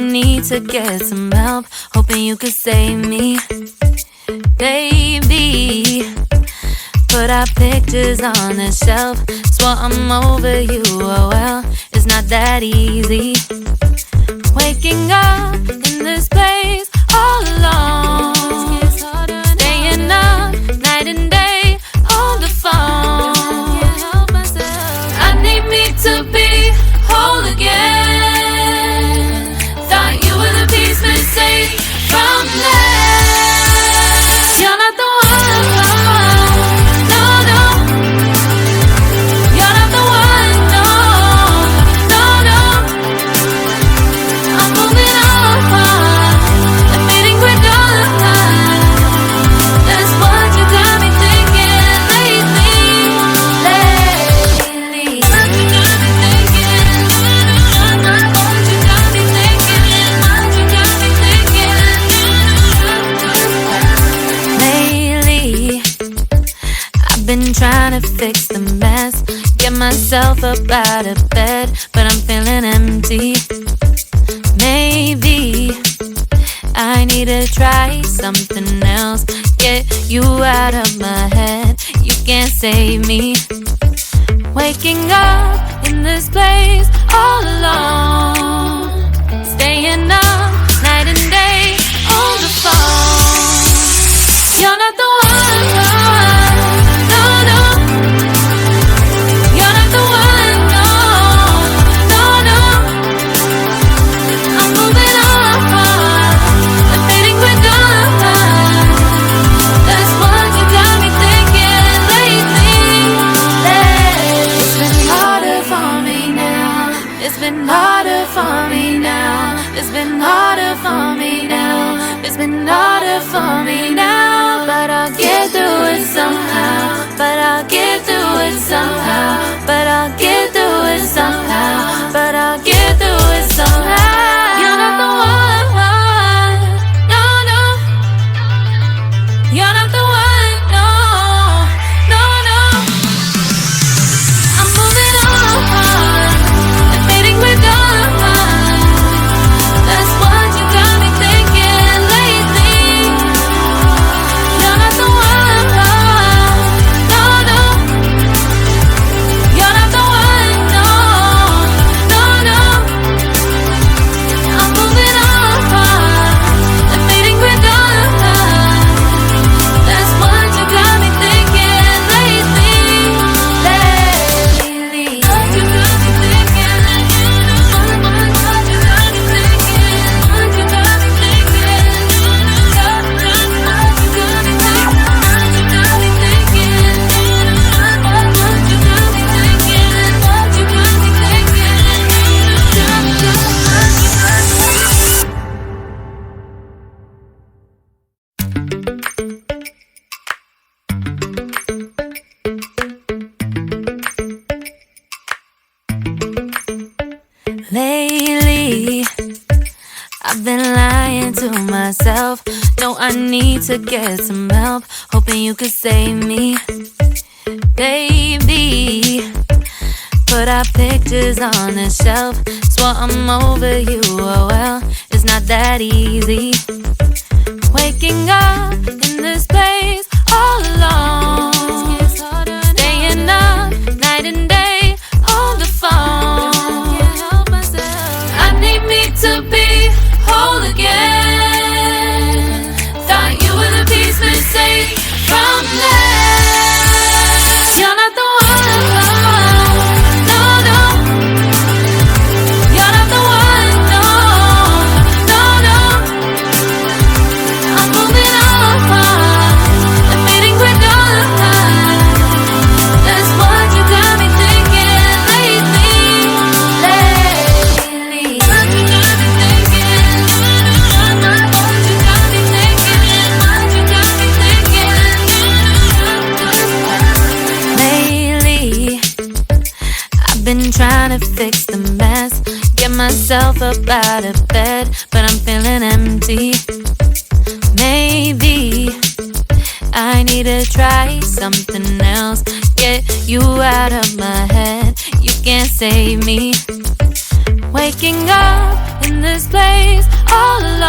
need to get some help, hoping you could save me. Baby, put our pictures on the shelf. Swore I'm over you, oh well, it's not that easy. Waking up in this place all alone, staying up night and day on the phone. I need me to be whole again. Thought you were the piece missing from last. You're not the one, no, no. You're not the one, no, no, no. I'm moving on, I'm fading quicker. That's what you got me thinking lately. What you got me thinking? What you got me thinking? What you got me thinking? Lately, I've been trying to fix the mess, get myself up out of bed, but I'm feeling empty. Maybe I need to try something else, get you out of my head. You can't save me. Waking up in this place all alone, staying up night and day on the phone. You're not the one, no, no. You're not the one, no, no, no. I'm moving on, I'm fading quicker. That's what you got me thinking lately. It's been harder for me now. It's been harder for me now. It's been harder for me now. It's been harder for me now. But I'll get through it somehow. But I'll get through it somehow. But I'll get through it somehow. But I'll get through it somehow. You're not the one, no, no. You're not the one, no, no, no. I'm moving on, I'm fading quicker. That's what you got me thinking lately. You're not the one, no, no. You're not the one, no, no, no. I'm moving on, I'm fading quicker. That's what you got me thinking lately. What you got me thinking? What you got me thinking? What you got me thinking? What you got me thinking? What you got me thinking? What you got me thinking? What you got me Lately, I've been lying to myself. No, I need to get some help, hoping you could save me. Baby, put our pictures on the shelf. Swore I'm over you, oh well, it's not that easy. Waking up in this place all alone, staying up night and day on the phone. I need me to be whole again. Thought you were the piece missing from last. You're not the one, no, no. You're not the one, no, no, no. I'm moving on, I'm fading quicker. That's what you got me thinking lately. What you got me thinking? What you got me thinking? What you got me thinking? Lately, I've been trying to fix the mess, get myself up out of bed, but I'm feeling empty. Maybe I need to try something else, get you out of my head. You can't save me. Waking up in in this place all alone.